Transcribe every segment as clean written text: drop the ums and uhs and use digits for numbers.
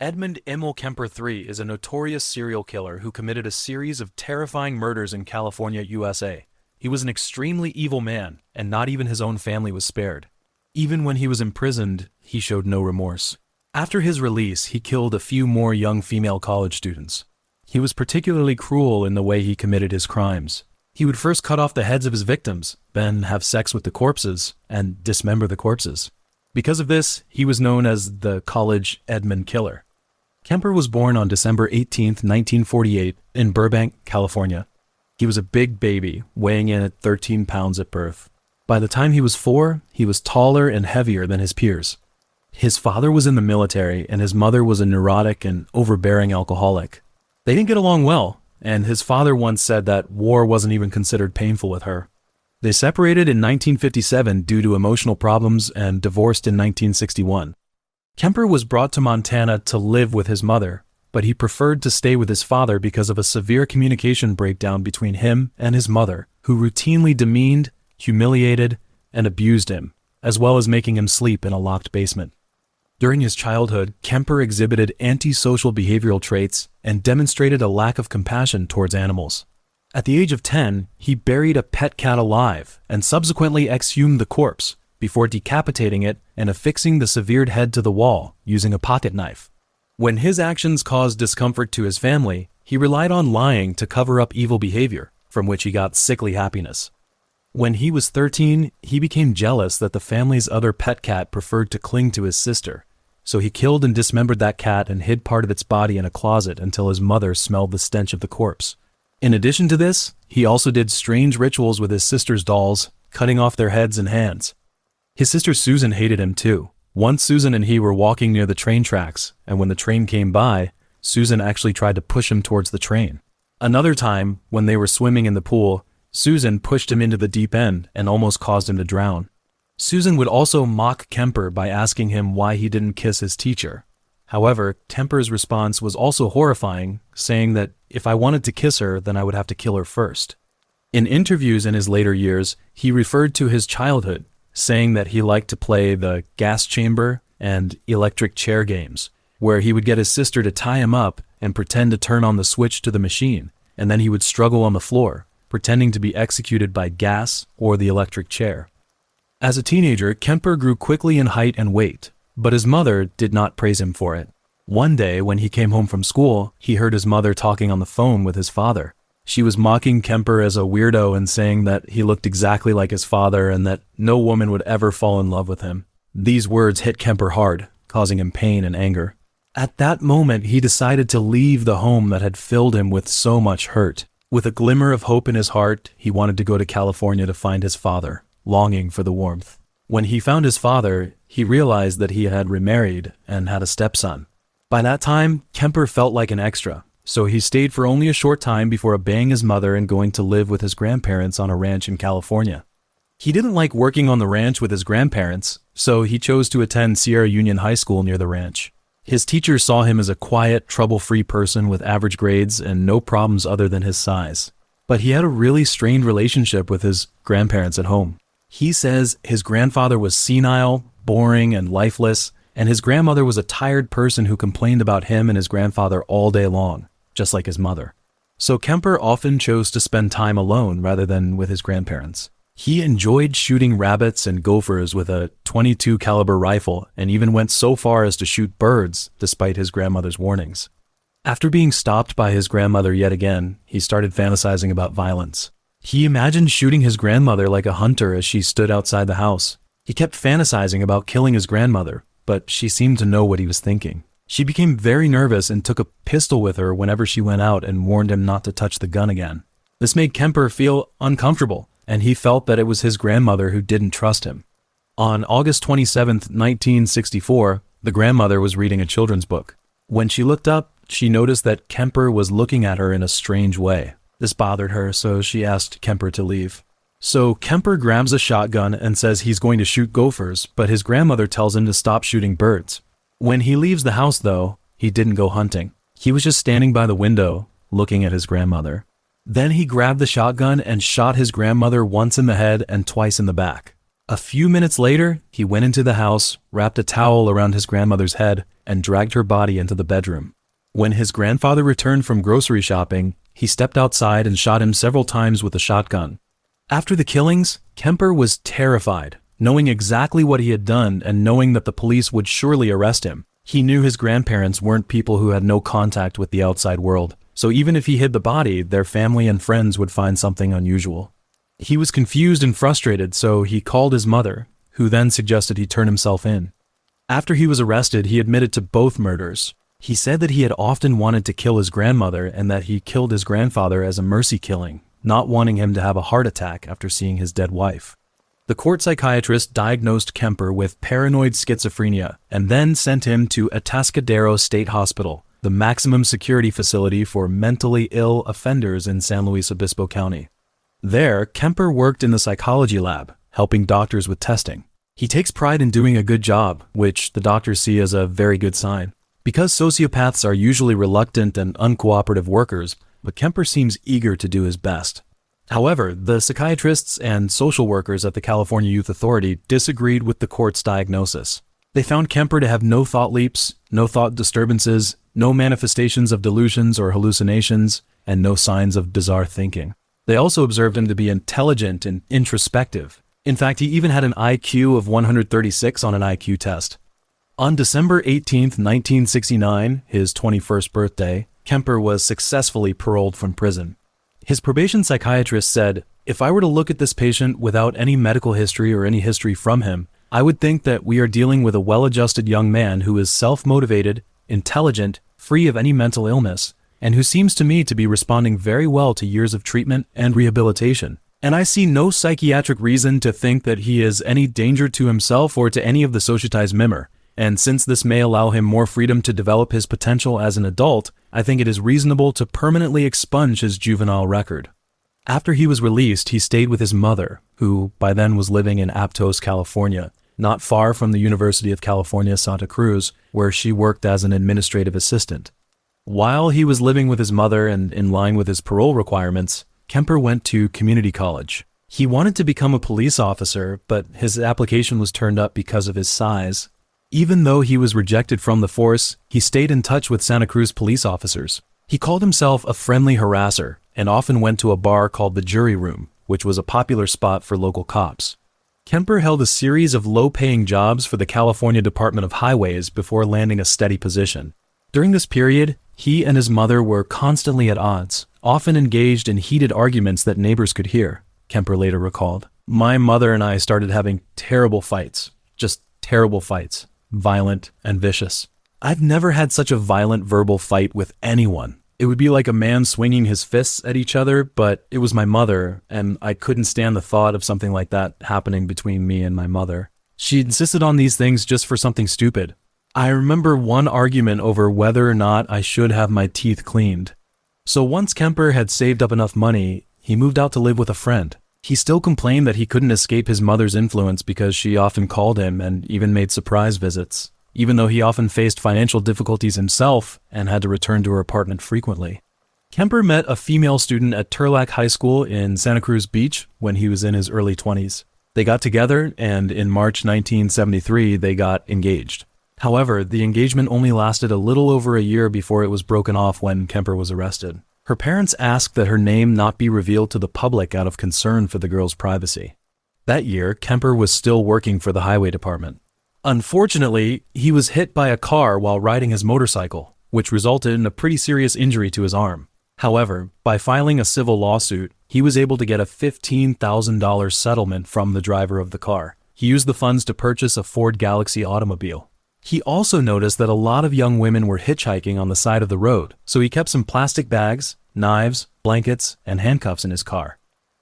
Edmund Emil Kemper III is a notorious serial killer who committed a series of terrifying murders in California, USA. He was an extremely evil man, and not even his own family was spared. Even when he was imprisoned, he showed no remorse. After his release, he killed a few more young female college students. He was particularly cruel in the way he committed his crimes. He would first cut off the heads of his victims, then have sex with the corpses, and dismember the corpses. Because of this, he was known as the College Edmund Killer. Kemper was born on December 18, 1948, in Burbank, California. He was a big baby, weighing in at 13 pounds at birth. By the time he was 4, he was taller and heavier than his peers. His father was in the military, and his mother was a neurotic and overbearing alcoholic. They didn't get along well, and his father once said that war wasn't even considered painful with her. They separated in 1957 due to emotional problems and divorced in 1961. Kemper was brought to Montana to live with his mother, but he preferred to stay with his father because of a severe communication breakdown between him and his mother, who routinely demeaned, humiliated, and abused him, as well as making him sleep in a locked basement. During his childhood, Kemper exhibited antisocial behavioral traits and demonstrated a lack of compassion towards animals. At the age of 10, he buried a pet cat alive and subsequently exhumed the corpse before decapitating it and affixing the severed head to the wall using a pocket knife. When his actions caused discomfort to his family, he relied on lying to cover up evil behavior, from which he got sickly happiness. When he was 13, he became jealous that the family's other pet cat preferred to cling to his sister, so he killed and dismembered that cat and hid part of its body in a closet until his mother smelled the stench of the corpse. In addition to this, he also did strange rituals with his sister's dolls, cutting off their heads and hands. His sister Susan hated him too. Once Susan and he were walking near the train tracks, and when the train came by, Susan actually tried to push him towards the train. Another time, when they were swimming in the pool, Susan pushed him into the deep end and almost caused him to drown. Susan would also mock Kemper by asking him why he didn't kiss his teacher. However, Kemper's response was also horrifying, saying that if I wanted to kiss her, then I would have to kill her first. In interviews in his later years, he referred to his childhood, saying that he liked to play the gas chamber and electric chair games, where he would get his sister to tie him up and pretend to turn on the switch to the machine, and then he would struggle on the floor, pretending to be executed by gas or the electric chair. As a teenager, Kemper grew quickly in height and weight, but his mother did not praise him for it. One day, when he came home from school, he heard his mother talking on the phone with his father. She was mocking Kemper as a weirdo and saying that he looked exactly like his father and that no woman would ever fall in love with him. These words hit Kemper hard, causing him pain and anger. At that moment, he decided to leave the home that had filled him with so much hurt. With a glimmer of hope in his heart, he wanted to go to California to find his father, longing for the warmth. When he found his father, he realized that he had remarried and had a stepson. By that time, Kemper felt like an extra, so he stayed for only a short time before obeying his mother and going to live with his grandparents on a ranch in California. He didn't like working on the ranch with his grandparents, so he chose to attend Sierra Union High School near the ranch. His teachers saw him as a quiet, trouble-free person with average grades and no problems other than his size. But he had a really strained relationship with his grandparents at home. He says his grandfather was senile, boring, and lifeless, and his grandmother was a tired person who complained about him and his grandfather all day long, just like his mother. So Kemper often chose to spend time alone rather than with his grandparents. He enjoyed shooting rabbits and gophers with a .22 caliber rifle and even went so far as to shoot birds despite his grandmother's warnings. After being stopped by his grandmother yet again, he started fantasizing about violence. He imagined shooting his grandmother like a hunter as she stood outside the house. He kept fantasizing about killing his grandmother, but she seemed to know what he was thinking. She became very nervous and took a pistol with her whenever she went out and warned him not to touch the gun again. This made Kemper feel uncomfortable, and he felt that it was his grandmother who didn't trust him. On August 27, 1964, the grandmother was reading a children's book. When she looked up, she noticed that Kemper was looking at her in a strange way. This bothered her, so she asked Kemper to leave. So Kemper grabs a shotgun and says he's going to shoot gophers, but his grandmother tells him to stop shooting birds. When he leaves the house, though, he didn't go hunting. He was just standing by the window, looking at his grandmother. Then he grabbed the shotgun and shot his grandmother once in the head and twice in the back. A few minutes later, he went into the house, wrapped a towel around his grandmother's head, and dragged her body into the bedroom. When his grandfather returned from grocery shopping, he stepped outside and shot him several times with a shotgun. After the killings, Kemper was terrified, knowing exactly what he had done and knowing that the police would surely arrest him. He knew his grandparents weren't people who had no contact with the outside world, so even if he hid the body, their family and friends would find something unusual. He was confused and frustrated, so he called his mother, who then suggested he turn himself in. After he was arrested, he admitted to both murders. He said that he had often wanted to kill his grandmother and that he killed his grandfather as a mercy killing, not wanting him to have a heart attack after seeing his dead wife. The court psychiatrist diagnosed Kemper with paranoid schizophrenia and then sent him to Atascadero State Hospital, the maximum security facility for mentally ill offenders in San Luis Obispo County. There, Kemper worked in the psychology lab, helping doctors with testing. He takes pride in doing a good job, which the doctors see as a very good sign. Because sociopaths are usually reluctant and uncooperative workers, but Kemper seems eager to do his best. However, the psychiatrists and social workers at the California Youth Authority disagreed with the court's diagnosis. They found Kemper to have no thought leaps, no thought disturbances, no manifestations of delusions or hallucinations, and no signs of bizarre thinking. They also observed him to be intelligent and introspective. In fact, he even had an IQ of 136 on an IQ test. On December 18, 1969, his 21st birthday, Kemper was successfully paroled from prison. His probation psychiatrist said, "If I were to look at this patient without any medical history or any history from him, I would think that we are dealing with a well-adjusted young man who is self-motivated, intelligent, free of any mental illness, and who seems to me to be responding very well to years of treatment and rehabilitation. And I see no psychiatric reason to think that he is any danger to himself or to any of the societized member. And since this may allow him more freedom to develop his potential as an adult, I think it is reasonable to permanently expunge his juvenile record." After he was released, he stayed with his mother, who by then was living in Aptos, California, not far from the University of California, Santa Cruz, where she worked as an administrative assistant. While he was living with his mother and in line with his parole requirements, Kemper went to community college. He wanted to become a police officer, but his application was turned up because of his size. Even though he was rejected from the force, he stayed in touch with Santa Cruz police officers. He called himself a friendly harasser and often went to a bar called the Jury Room, which was a popular spot for local cops. Kemper held a series of low-paying jobs for the California Department of Highways before landing a steady position. During this period, he and his mother were constantly at odds, often engaged in heated arguments that neighbors could hear, Kemper later recalled. "My mother and I started having terrible fights, just terrible fights, violent and vicious. I've never had such a violent verbal fight with anyone. It would be like a man swinging his fists at each other, but it was my mother, and I couldn't stand the thought of something like that happening between me and my mother. She insisted on these things just for something stupid. I remember one argument over whether or not I should have my teeth cleaned." So once Kemper had saved up enough money, he moved out to live with a friend. He still complained that he couldn't escape his mother's influence because she often called him and even made surprise visits, even though he often faced financial difficulties himself and had to return to her apartment frequently. Kemper met a female student at Turlock High School in Santa Cruz Beach when he was in his early 20s. They got together, and in March 1973 they got engaged. However, the engagement only lasted a little over a year before it was broken off when Kemper was arrested. Her parents asked that her name not be revealed to the public out of concern for the girl's privacy. That year, Kemper was still working for the highway department. Unfortunately, he was hit by a car while riding his motorcycle, which resulted in a pretty serious injury to his arm. However, by filing a civil lawsuit, he was able to get a $15,000 settlement from the driver of the car. He used the funds to purchase a Ford Galaxy automobile. He also noticed that a lot of young women were hitchhiking on the side of the road, so he kept some plastic bags, knives, blankets, and handcuffs in his car.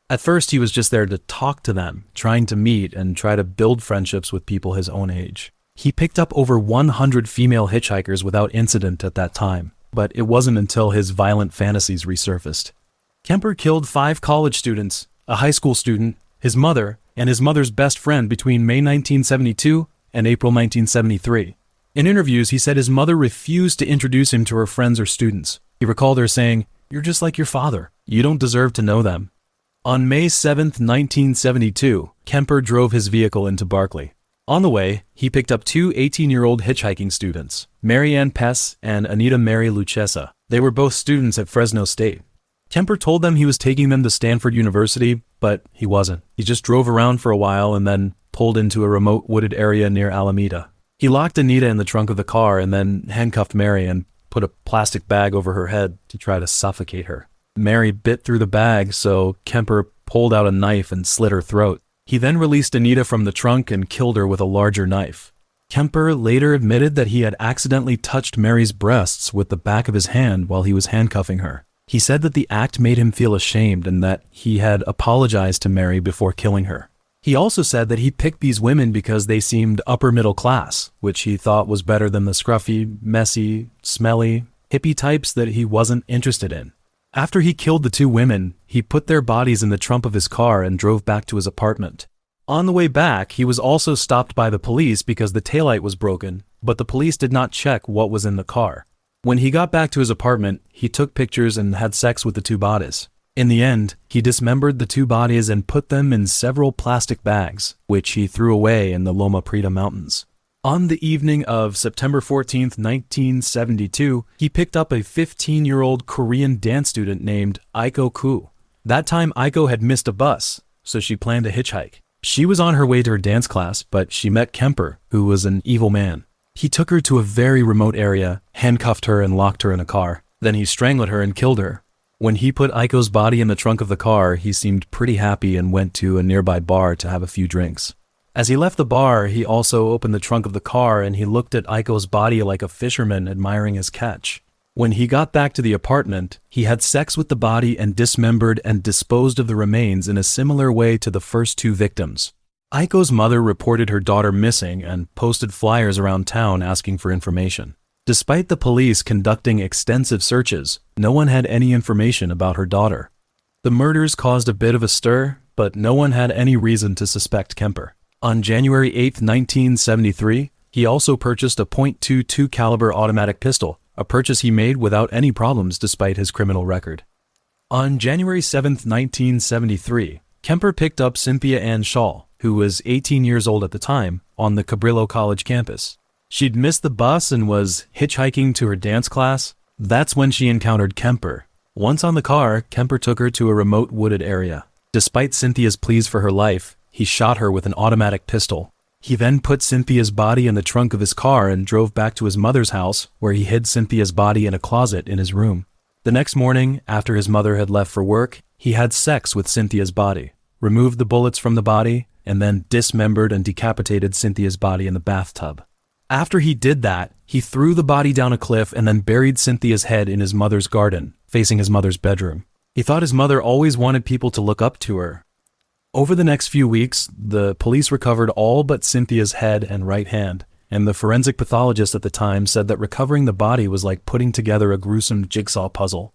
At first, he was just there to talk to them, trying to meet and try to build friendships with people his own age. He picked up over 100 female hitchhikers without incident at that time, but it wasn't until his violent fantasies resurfaced. Kemper killed 5 college students, a high school student, his mother, and his mother's best friend between May 1972 and April 1973. In interviews, he said his mother refused to introduce him to her friends or students. He recalled her saying, "You're just like your father. You don't deserve to know them." On May 7, 1972, Kemper drove his vehicle into Barclay. On the way, he picked up two 18-year-old hitchhiking students, Marianne Pess and Anita Mary Lucchesa. They were both students at Fresno State. Kemper told them he was taking them to Stanford University, but he wasn't. He just drove around for a while and then pulled into a remote wooded area near Alameda. He locked Anita in the trunk of the car and then handcuffed Mary and put a plastic bag over her head to try to suffocate her. Mary bit through the bag, so Kemper pulled out a knife and slit her throat. He then released Anita from the trunk and killed her with a larger knife. Kemper later admitted that he had accidentally touched Mary's breasts with the back of his hand while he was handcuffing her. He said that the act made him feel ashamed and that he had apologized to Mary before killing her. He also said that he picked these women because they seemed upper middle class, which he thought was better than the scruffy, messy, smelly, hippie types that he wasn't interested in. After he killed the two women, he put their bodies in the trunk of his car and drove back to his apartment. On the way back, he was also stopped by the police because the taillight was broken, but the police did not check what was in the car. When he got back to his apartment, he took pictures and had sex with the two bodies. In the end, he dismembered the two bodies and put them in several plastic bags, which he threw away in the Loma Prieta Mountains. On the evening of September 14, 1972, he picked up a 15-year-old Korean dance student named Aiko Koo. That time Aiko had missed a bus, so she planned a hitchhike. She was on her way to her dance class, but she met Kemper, who was an evil man. He took her to a very remote area, handcuffed her and locked her in a car. Then he strangled her and killed her. When he put Aiko's body in the trunk of the car, he seemed pretty happy and went to a nearby bar to have a few drinks. As he left the bar, he also opened the trunk of the car and he looked at Aiko's body like a fisherman admiring his catch. When he got back to the apartment, he had sex with the body and dismembered and disposed of the remains in a similar way to the first two victims. Aiko's mother reported her daughter missing and posted flyers around town asking for information. Despite the police conducting extensive searches, no one had any information about her daughter. The murders caused a bit of a stir, but no one had any reason to suspect Kemper. On January 8, 1973, he also purchased a .22 caliber automatic pistol, a purchase he made without any problems despite his criminal record. On January 7, 1973, Kemper picked up Cynthia Ann Shaw, who was 18 years old at the time, on the Cabrillo College campus. She'd missed the bus and was hitchhiking to her dance class. That's when she encountered Kemper. Once on the car, Kemper took her to a remote wooded area. Despite Cynthia's pleas for her life, he shot her with an automatic pistol. He then put Cynthia's body in the trunk of his car and drove back to his mother's house, where he hid Cynthia's body in a closet in his room. The next morning, after his mother had left for work, he had sex with Cynthia's body, removed the bullets from the body, and then dismembered and decapitated Cynthia's body in the bathtub. After he did that, he threw the body down a cliff and then buried Cynthia's head in his mother's garden, facing his mother's bedroom. He thought his mother always wanted people to look up to her. Over the next few weeks, the police recovered all but Cynthia's head and right hand, and the forensic pathologist at the time said that recovering the body was like putting together a gruesome jigsaw puzzle.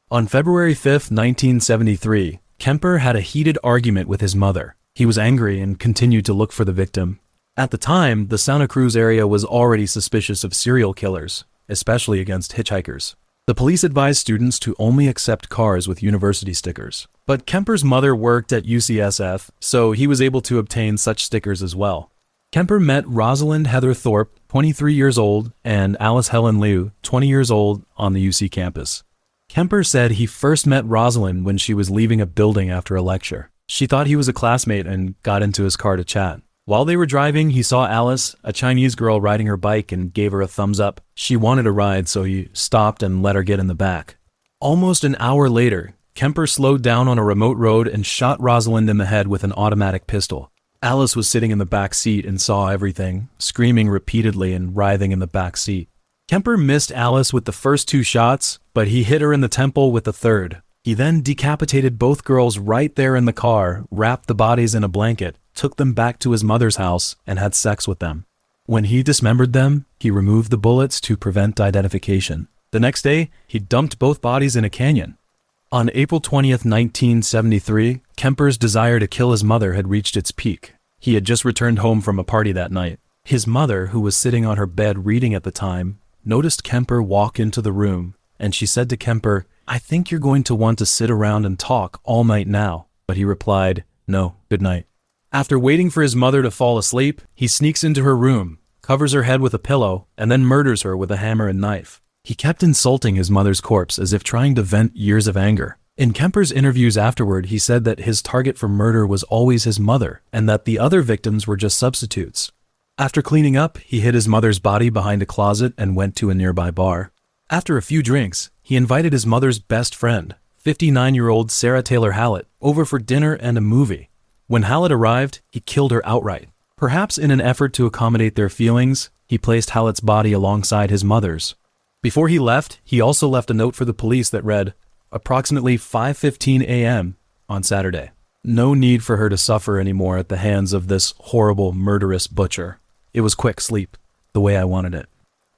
On February 5, 1973, Kemper had a heated argument with his mother. He was angry and continued to look for the victim. At the time, the Santa Cruz area was already suspicious of serial killers, especially against hitchhikers. The police advised students to only accept cars with university stickers. But Kemper's mother worked at UCSF, so he was able to obtain such stickers as well. Kemper met Rosalind Heather Thorpe, 23 years old, and Alice Helen Liu, 20 years old, on the UC campus. Kemper said he first met Rosalind when she was leaving a building after a lecture. She thought he was a classmate and got into his car to chat. While they were driving, he saw Alice, a Chinese girl, riding her bike and gave her a thumbs up. She wanted a ride, so he stopped and let her get in the back. Almost an hour later, Kemper slowed down on a remote road and shot Rosalind in the head with an automatic pistol. Alice was sitting in the back seat and saw everything, screaming repeatedly and writhing in the back seat. Kemper missed Alice with the first two shots, but he hit her in the temple with the third. He then decapitated both girls right there in the car, wrapped the bodies in a blanket, took them back to his mother's house, and had sex with them. When he dismembered them, he removed the bullets to prevent identification. The next day, he dumped both bodies in a canyon. On April 20th, 1973, Kemper's desire to kill his mother had reached its peak. He had just returned home from a party that night. His mother, who was sitting on her bed reading at the time, noticed Kemper walk into the room, and she said to Kemper, "I think you're going to want to sit around and talk all night now." But he replied, "No, good night." After waiting for his mother to fall asleep, he sneaks into her room, covers her head with a pillow, and then murders her with a hammer and knife. He kept insulting his mother's corpse as if trying to vent years of anger. In Kemper's interviews afterward, he said that his target for murder was always his mother, and that the other victims were just substitutes. After cleaning up, he hid his mother's body behind a closet and went to a nearby bar. After a few drinks, he invited his mother's best friend, 59-year-old Sarah Taylor Hallett, over for dinner and a movie. When Hallett arrived, he killed her outright. Perhaps in an effort to accommodate their feelings, he placed Hallett's body alongside his mother's. Before he left, he also left a note for the police that read, approximately 5:15 a.m. on Saturday. No need for her to suffer anymore at the hands of this horrible, murderous butcher. It was quick sleep, the way I wanted it.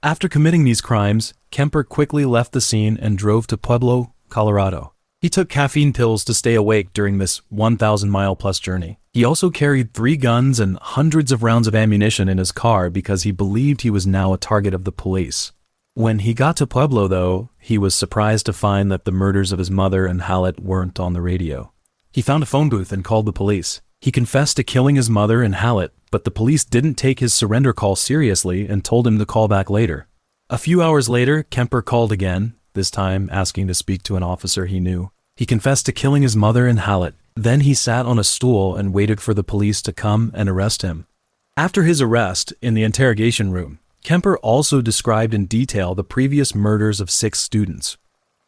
After committing these crimes, Kemper quickly left the scene and drove to Pueblo, Colorado. He took caffeine pills to stay awake during this 1,000-mile-plus journey. He also carried 3 guns and hundreds of rounds of ammunition in his car because he believed he was now a target of the police. When he got to Pueblo, though, he was surprised to find that the murders of his mother and Hallett weren't on the radio. He found a phone booth and called the police. He confessed to killing his mother and Hallett, but the police didn't take his surrender call seriously and told him to call back later. A few hours later, Kemper called again, this time asking to speak to an officer he knew. He confessed to killing his mother and Hallett. Then he sat on a stool and waited for the police to come and arrest him. After his arrest, in the interrogation room, Kemper also described in detail the previous murders of 6 students.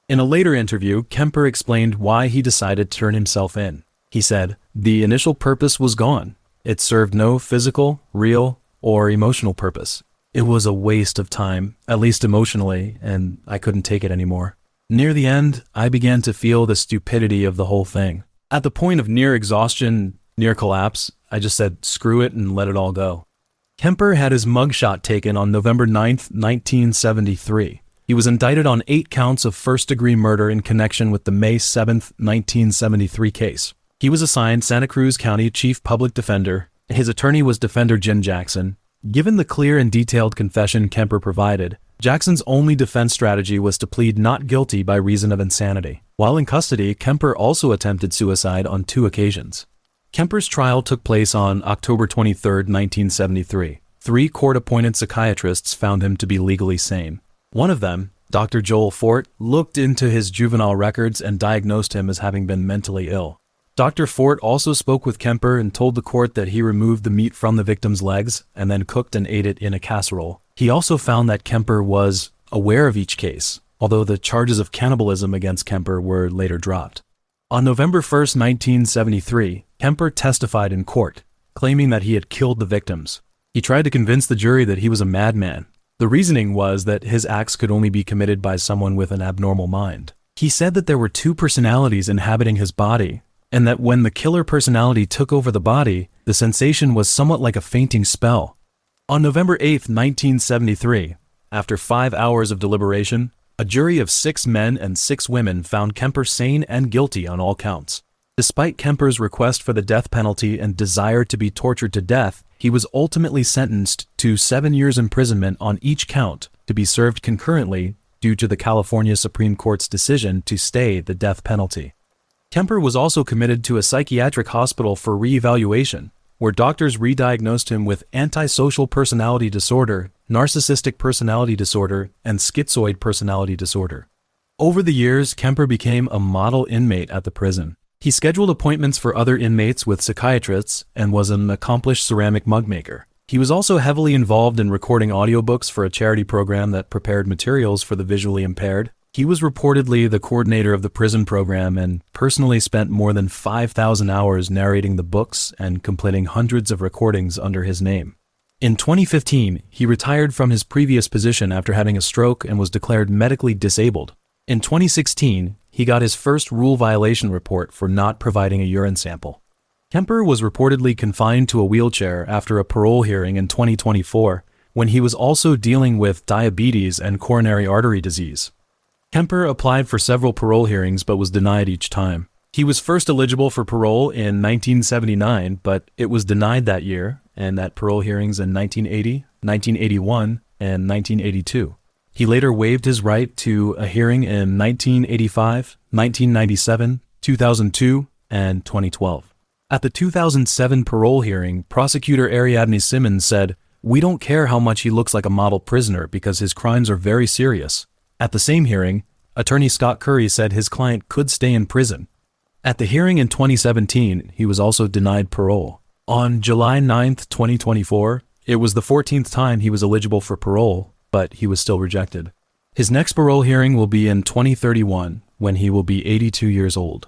In a later interview, Kemper explained why he decided to turn himself in. He said, "The initial purpose was gone. It served no physical, real, or emotional purpose. It was a waste of time, at least emotionally, and I couldn't take it anymore. Near the end, I began to feel the stupidity of the whole thing. At the point of near exhaustion, near collapse, I just said, screw it and let it all go." Kemper had his mugshot taken on November 9, 1973. He was indicted on 8 counts of first-degree murder in connection with the May 7, 1973 case. He was assigned Santa Cruz County Chief Public Defender. His attorney was Defender Jen Jackson. Given the clear and detailed confession Kemper provided, Jackson's only defense strategy was to plead not guilty by reason of insanity. While in custody, Kemper also attempted suicide on 2 occasions. Kemper's trial took place on October 23, 1973. 3 court-appointed psychiatrists found him to be legally sane. One of them, Dr. Joel Fort, looked into his juvenile records and diagnosed him as having been mentally ill. Dr. Fort also spoke with Kemper and told the court that he removed the meat from the victim's legs and then cooked and ate it in a casserole. He also found that Kemper was aware of each case, although the charges of cannibalism against Kemper were later dropped. On November 1, 1973, Kemper testified in court, claiming that he had killed the victims. He tried to convince the jury that he was a madman. The reasoning was that his acts could only be committed by someone with an abnormal mind. He said that there were 2 personalities inhabiting his body, and that when the killer personality took over the body, the sensation was somewhat like a fainting spell. On November 8, 1973, after 5 hours of deliberation, a jury of 6 men and 6 women found Kemper sane and guilty on all counts. Despite Kemper's request for the death penalty and desire to be tortured to death, he was ultimately sentenced to 7 years imprisonment on each count to be served concurrently due to the California Supreme Court's decision to stay the death penalty. Kemper was also committed to a psychiatric hospital for re-evaluation, where doctors re-diagnosed him with antisocial personality disorder, narcissistic personality disorder, and schizoid personality disorder. Over the years, Kemper became a model inmate at the prison. He scheduled appointments for other inmates with psychiatrists and was an accomplished ceramic mug maker. He was also heavily involved in recording audiobooks for a charity program that prepared materials for the visually impaired. He was reportedly the coordinator of the prison program and personally spent more than 5,000 hours narrating the books and completing hundreds of recordings under his name. In 2015, he retired from his previous position after having a stroke and was declared medically disabled. In 2016, he got his first rule violation report for not providing a urine sample. Kemper was reportedly confined to a wheelchair after a parole hearing in 2024, when he was also dealing with diabetes and coronary artery disease. Kemper applied for several parole hearings but was denied each time. He was first eligible for parole in 1979, but it was denied that year and at parole hearings in 1980, 1981, and 1982. He later waived his right to a hearing in 1985, 1997, 2002, and 2012. At the 2007 parole hearing, prosecutor Ariadne Simmons said, "We don't care how much he looks like a model prisoner because his crimes are very serious." At the same hearing, attorney Scott Curry said his client could stay in prison. At the hearing in 2017, he was also denied parole. On July 9, 2024, it was the 14th time he was eligible for parole, but he was still rejected. His next parole hearing will be in 2031, when he will be 82 years old.